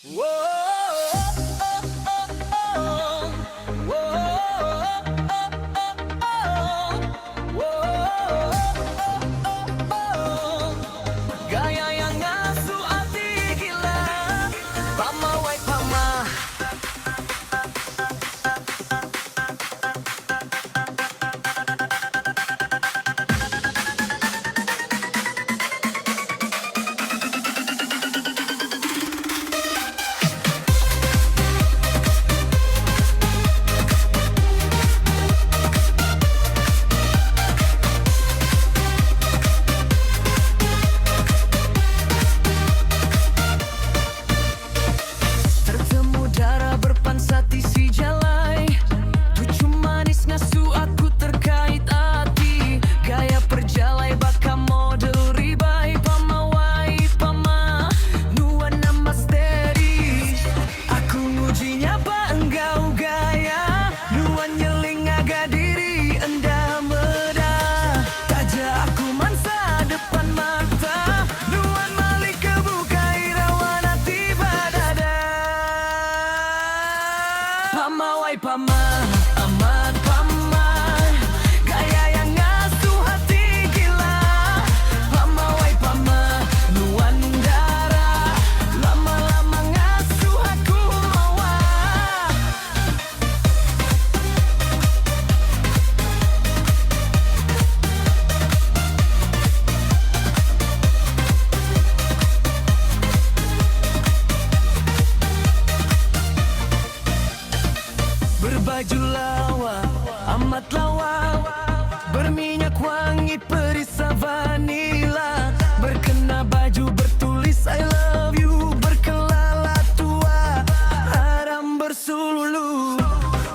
Gaya yang ngasuh hati gila, pamawai pama. Tertemu darah berpansat isi jalai, tujuh manis ngasuh aku terkait hati. Gaya perjalai baka model ribai, pamawai pama nuana masteri. Aku ngujinya enggau gaya, nuan nyeling aga diri enda meda. Taja aku mansa depan mata, nuan malik kebuka irawan hati badada. Pamawai pama, amat pama, gaya yang ngasuh hati gila. Pamawai pama, nuan darah, lama-lama ngasuh aku mawa. Berbaju lawa, amat lawa, berminyak wangi perisa vanila. Berkena baju bertulis I love you, berkelala tua, haram bersululu.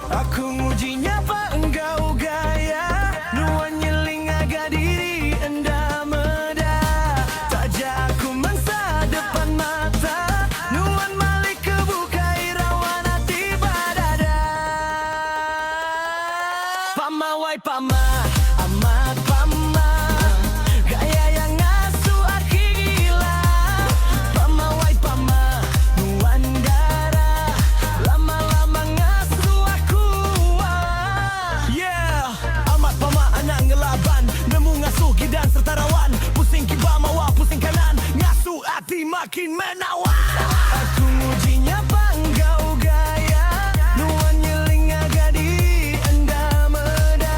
Aku ngujinya apa enggau gaya, nuan nyeling aga diri enda meda. Taja aku mangsa depan mata, nuan malik kebuka irawan hati badada. Pamawai pama, amat pama, gaya yang ngasuh hati gila. Pamawai pama, nuan darah, lama-lama ngasuh aku. Yeah, amat pama anak ngelaban, nemu ngasuh gidan serta rawan. Pusing kiba mawa, pusing kanan, ngasuh hati makin menawan. Aku ngujinya enggau gaya, nuan nyeling aga diri enda meda.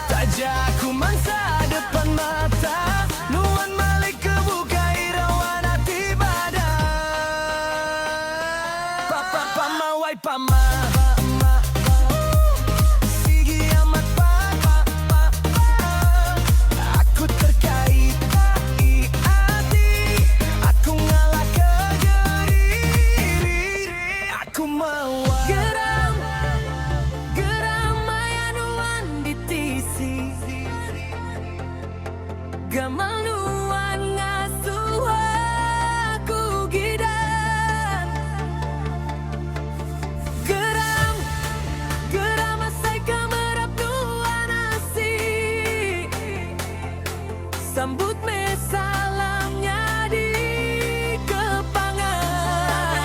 Taja aku mangsa depan mata, nuan malik kebuka irawan hati bada. Pamawai pama, sigi amat pama. Aku terkait hati, aku ngalah ke diri, aku mawa. Geram maya nuan ditisi, gamal nuan ngasuh aku gidan. Geram asai kamerap nuan asih, sambut me salamnya di kepangan.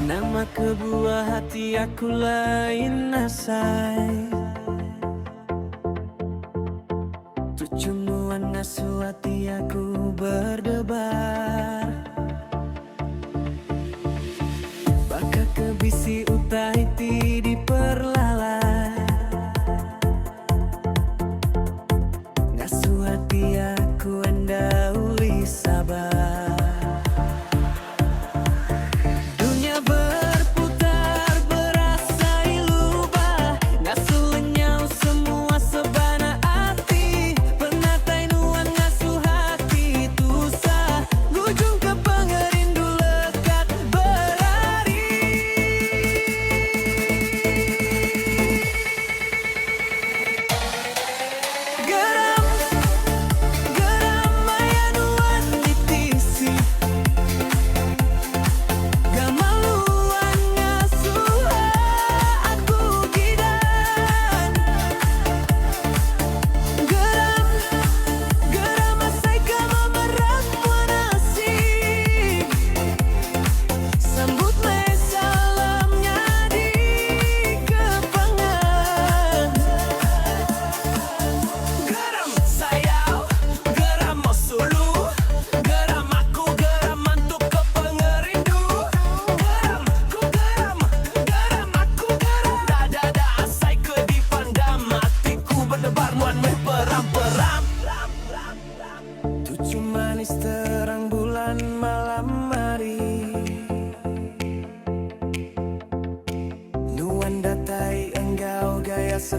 Nama kebuah hati aku lain asai, tujuh nuan ngasuh hati aku berdebar. Baka kebisi utai ti diperlalai, ngasuh hati aku enda uli sabar. Dunia berputar berasai lubah, ngasuh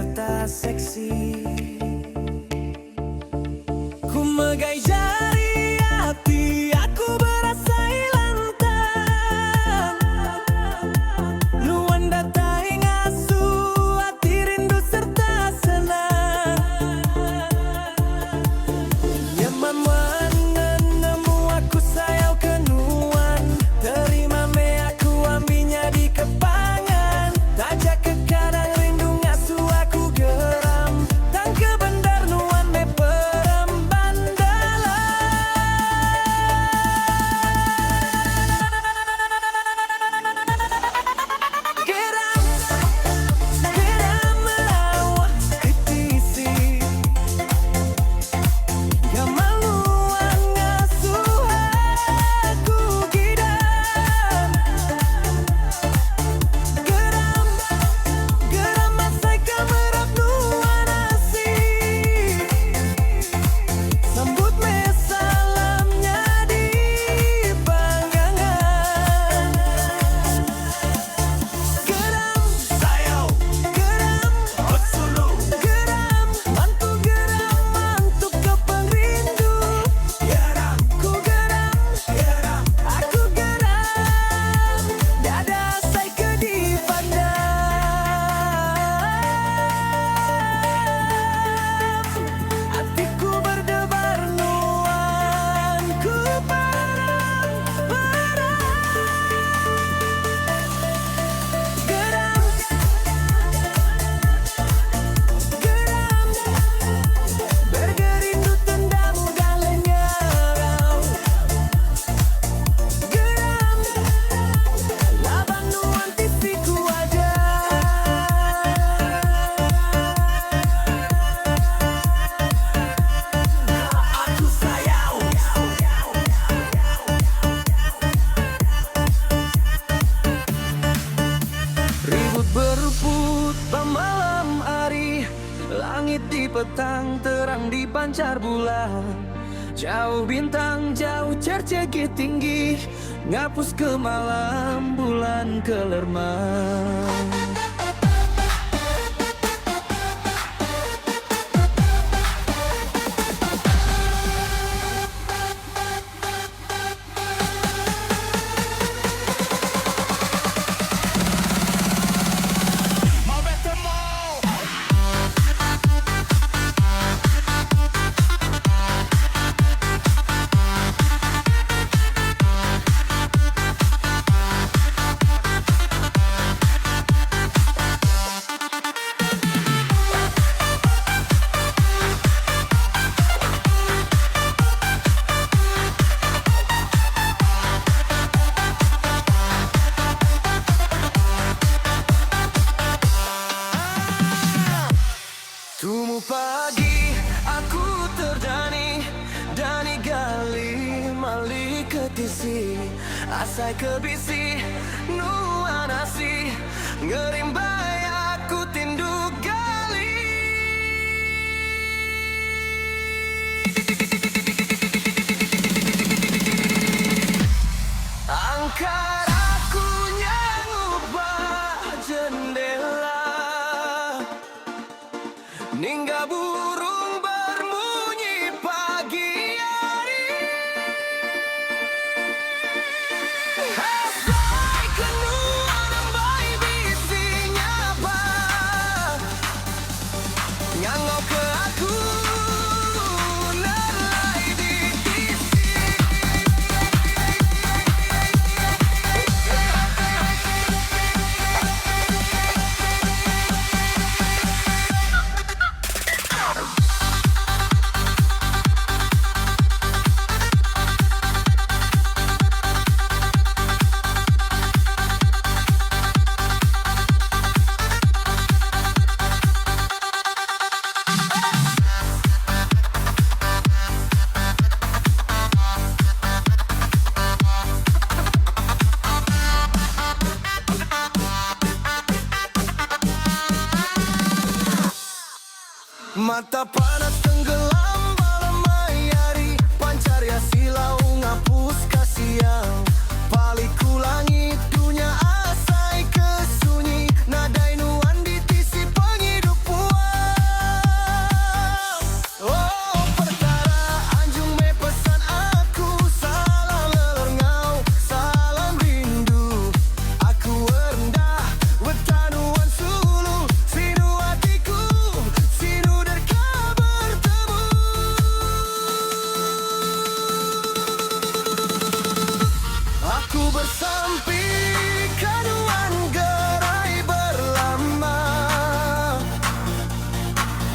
serta seksi. Ku megai jari hati, aku berasa lantang. Nuan datai ngasu, hati rindu serta senang. Nyaman wangan nemu aku sayau kenuan. Terima me aku ambinya di kepangan. Tajak ke kadang rindu ngasu aku geram. Tang ke bandar nuan me peremban dalam. Geram, geram melawak ketisi. Kemaluan ngasuh aku gidam. Geram, geram masai kemerap nuan asih. Sambut me salamnya di panggangan. Geram, sayau, geram, osulu, geram, mantu kepeng rindu. Geram, ku geram, aku geram. Dada say ke di hatiku berdebar nuan ku perang. Geram, geram, bergerindu tendamu dan nyarau. Geram, labang nuan tisiku aja. Aku sayau. Ribut berebut malam hari, langit di petang terang dipancar bulan. Jauh bintang jauh cercegi tinggi, ngapus ke malam bulan kelerman. Tumu pagi aku terdani, dani gali mali ketisi. Asai kebisi nuan asi, ngerimbai aku tinduk gali. Angkat aku nyangubah jendela, ningga burung berbunyi pagi hari. Asai kenuan ambai bisinya apa, nganggo ke aku nelai di tisi. Mata panas tenggelam malam hari, pancarya silau ngapus kasiang. Paliku langit dunia asai kesunyi, nadai nuan di tisi penghidup puan.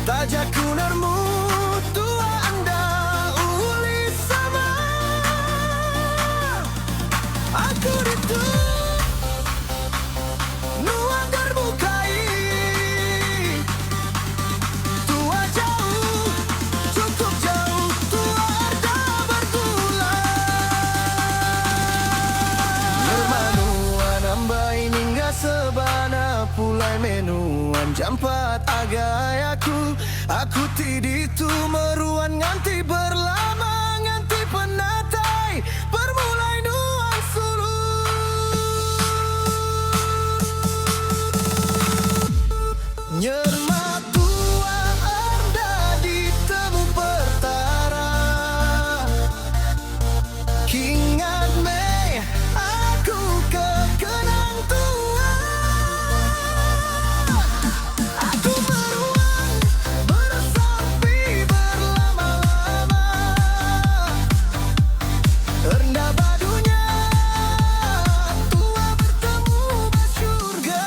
Tajak kunarmu tua anda uli sama. Aku itu nuang terbukai. Tua jauh, cukup jauh. Tua ada bergula. Nermanuan ambai ningga sebana pulai menuan jampat agai aku tidi tu meruan nganti berlama nganti penatai permulai nuan sulu. Nyerma tua anda ditemu pertara. Kingat me aku kekenang tua. Aku meruang bersampi berlama-lama. Rendah badunya tua bertemu bersyurga.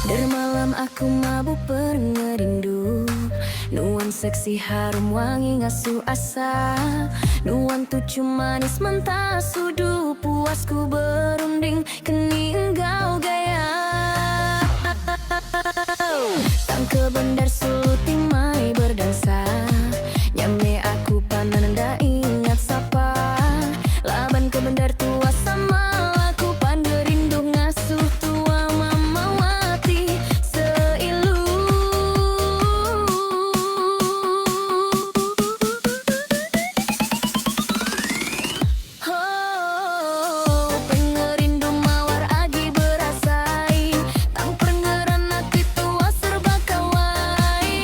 Dermalam aku mabuk pernerindu. Nuan seksi harum wangi ngasuh asa. Nuan tucu manis mentah sudu. Puasku berunding kening gau gaya. Tang ke bendar suluti mai berdansa. Nyame aku panan nda ingat sapa. Laban ke bendar tua sama aku panderindu ngasuh tua mamawati seilu. Oh, pengerindu mawar agi berasai. Tang perngeran hati tua serba kawai.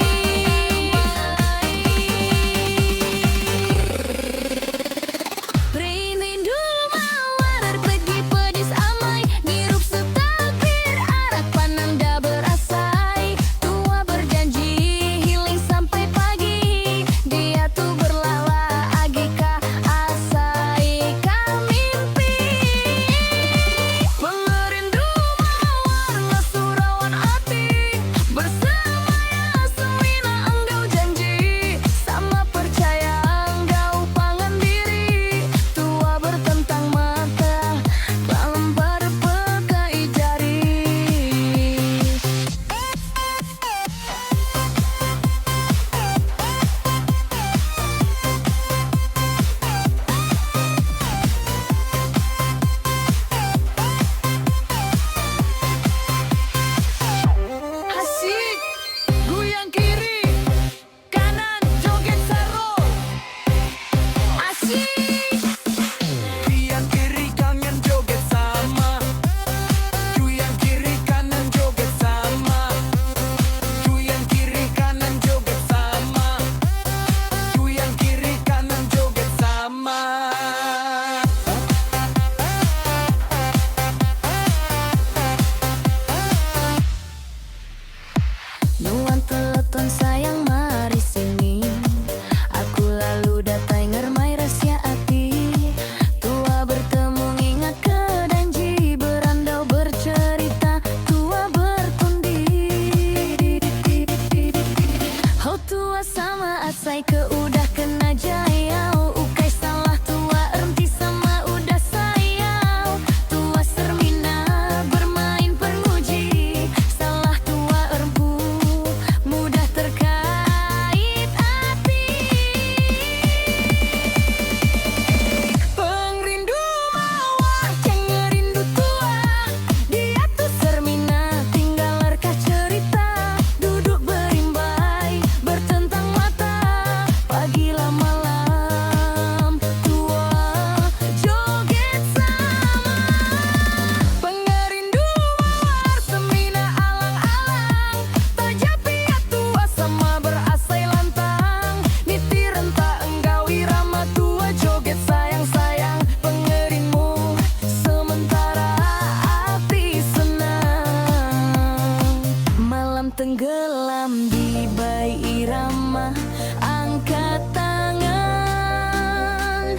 Malam tenggelam di bay irama, angkat tangan,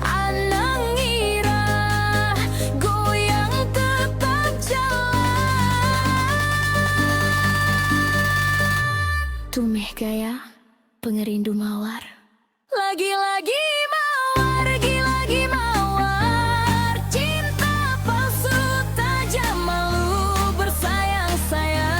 anang irah, goyang tetap jalan. Tumeh gaya pengerindu mawar, lagi-lagi mawar, lagi-lagi mawar. Cinta palsu tajam malu bersayang-sayang.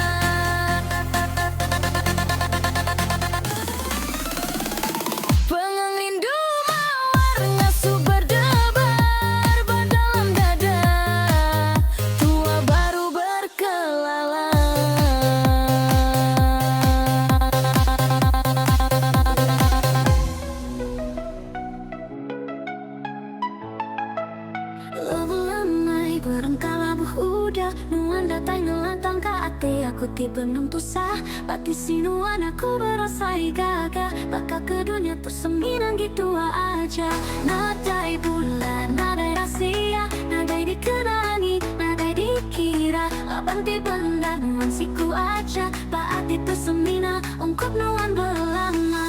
Pengerindu mawar ngasuh berdebar dalam dada, tua baru berkelala. Lebu lemai berengkalabuh udah, nuan datang ngelantang ke hati aku tiba tusah. Pati sinuan aku berasai gagah, bakal ke dunia terseminang gitu aja. Nadai bulan, nadai rahasia, nadai dikenangi, nadai dikira. Abanti benda nuan siku aja, paati tersemina ungkup nuan belama.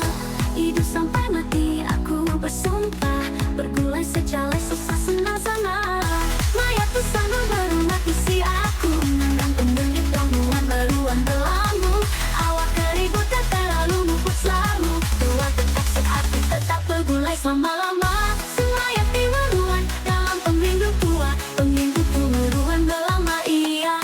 Hidup sampai mati aku bersumpah, bergulai sejalai susah senang-senang. Mayat tu sanggup berumat isi aku, nandang pendengit tongguan baruan belamu. Awak keribut tak terlalu muput selalu, tua tetap sehati tetap bergulai selama-lama. Semayat di meruan dalam pemerindu tua, pemerindu meruan belama iya.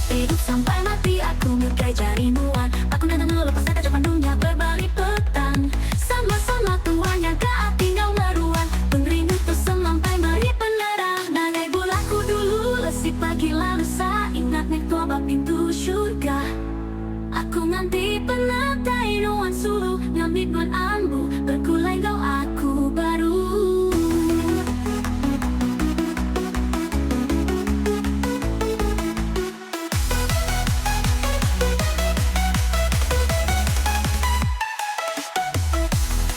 Hidup sampai mati aku mukai jari nuan, aku nandang lepas saja jaman dunia berbalik petang. Sama-sama tuanya gak tinggal meruan, pengerindu tuh sampai meri penerang. Nagai bulaku dulu lesi pagi lalu sa ingat nek tua bab pintu surga. Aku nganti penatai nuan sulu, ngambil nuan ambu, bergulai kau aku baru.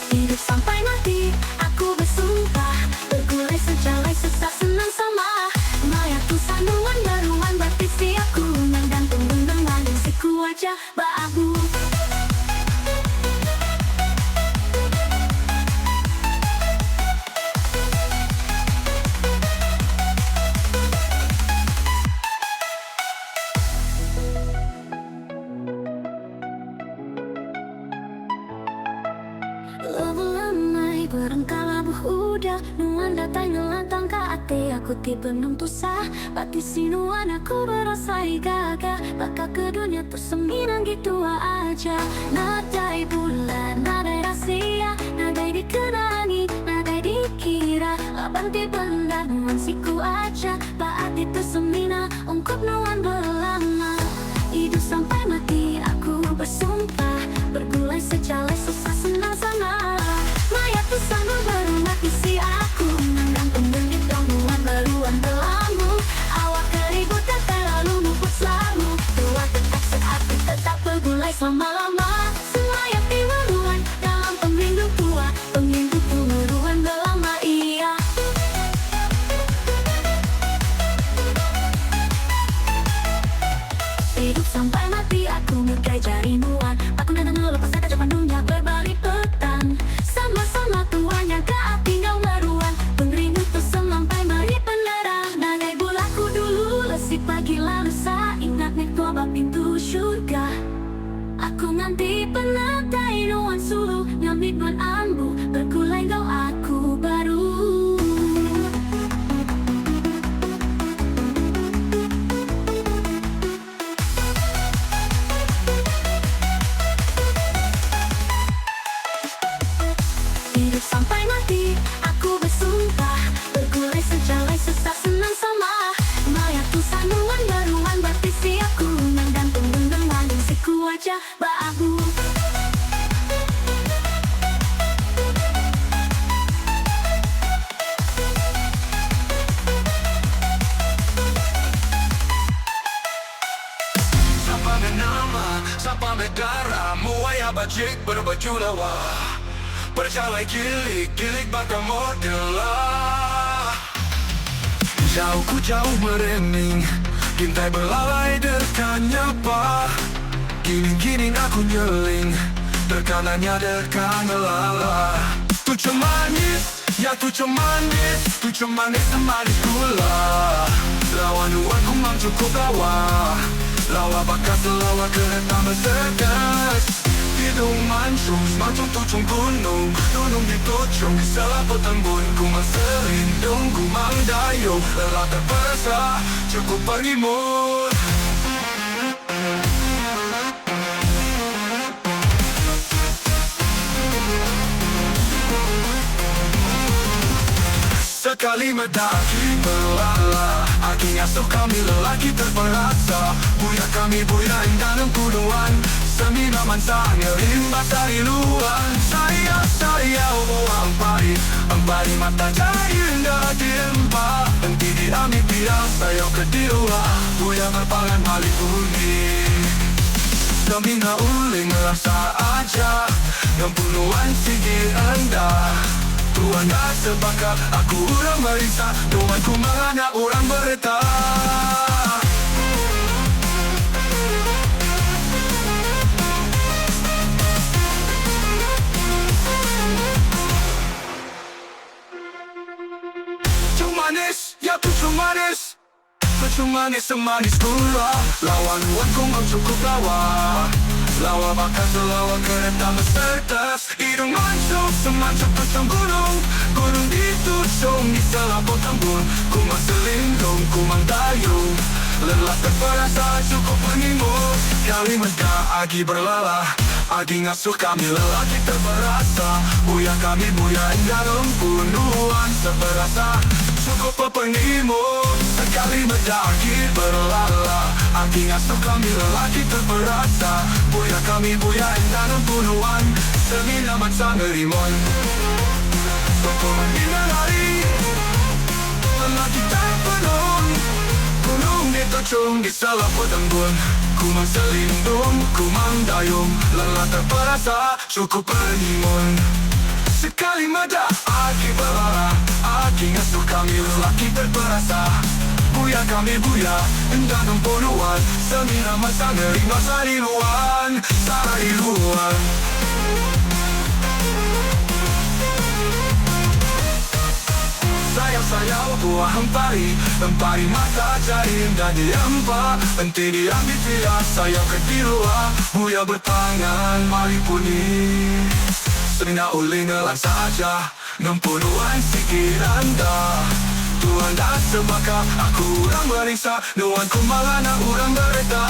Hidup sampai mati, aku bersumpah, bergulai sejalai susah senang sama. Mayat tu sandungan baruan baptisi aku, nandang tunggu-tungguan siku aja baabu. Lebu lemai berengkalabuh udah, nuan datang ngelantang ke hati aku tiba tusah. Pati sinuan aku berasai gagah, bakal ke dunia terseminang gitu aja. Nadai bulan, nadai rahasia, nadai dikenangi, nadai dikira. Abanti benda nuan siku aja, paati tersemina ungkup nuan belama. Hidup sampai mati aku bersumpah, bergulai sejalai susah senang-senang. Mayat tu sanggup berumat isi aku, nandang pendengit tongguan baruan belamu. Awak keribut tak terlalu muput selalu, tua tetap sehati tetap bergulai selama-lama. Selayap di meruan dalam pemerindu tua, pemerindu meruan belama iya. Hidup sampai mati aku mukai jari nuan, aku nandang lepas saja jaman dunia berbalik petang. Sama-sama tuanya gak tinggal meruan, pengerindu tuh sampai meri penerang. Nagai bulaku dulu lesi pagi lalu sa ingat nek tua bab pintu surga. Aku nganti penatai nuan sulu, ngambil nuan ambu, bergulai kau aku baru. Hidup sampai mati, aku bersumpah, bergulai sejalai susah senang sama. Mayat tu sandungan baruan baptisi aku, nandang tunggu-tungguan siku aja baabu. Sapa me nama, sapa me darah, muaya bajik berbaju lawa. Berjalan gilik, gilik bakal model lah. Jauh ku jauh mereming, gintai belalai dekatnya pak. Giling-giling aku nyeling, tekanannya dekat melala. Tu manis, ya tu manis, tu manis semanis gula. Lawan uang ku mang cukup lawa, lawa bakas lawa kereta Mercedes. Hidung mancung, semacam tucung gunung, gunung di tucung, salah petembun. Ku mang selindung, ku mang dayung, lelah terpaksa, cukup pergi mood. Sekali mendaki melala, akhirnya kami lelaki terperasa. Buya kami buya dalam gunungan, semina mansa ngelimbas dari luar. Saya Ampari mata jari indah diempa. Henti di ami biar saya kedua, buya berpangan balik bunyi. Semina uling rasa aja, yang puluhan sigi anda. Tuhan dah sebakat, aku orang marisa, Tuhan ku mengana orang bereta. Manis, ya tu manis, manis semanis gula. Lawan uang ku mau cukup lawa, lawa bakas lawa kereta Mercedes. Hidung mancung semacam tucung gunung, gunung ditucung di selaput embun. Ku mang selindung, ku mang dayung, lelah terperasa cukup mengimun. Kali menda agi berlalah, agi ngasuh kami lelaki terperasa. Buya kami buya dalam gunungan seberasa, cukup pengimun. Sekali mendaki berlala, agi ngasuh kami lelaki terperasa. Buya kami buya dalam gunungan, semina mansa ngerimun. Sokong menghina lari, lelaki terpenuh, gunung ditucung di selaput embun. Ku mang selindung, ku mang dayung, lelah terperasa, cukup pengimun. Sekali meda aki berlara, aki ngasuh kami lelaki terperasa. Buya kami buya, endah puluhan, semina masa nerima sariluan, sariluan. Sayang buah empari mata jari indah diempa. Henti diambil dia, sayang kedua, buya bertangan mari puni. Semina uling ngelan saja, ngempunuan sikit anda. Tuhan dah sebaka, aku orang meriksa, Tuhan ku malana orang bereta.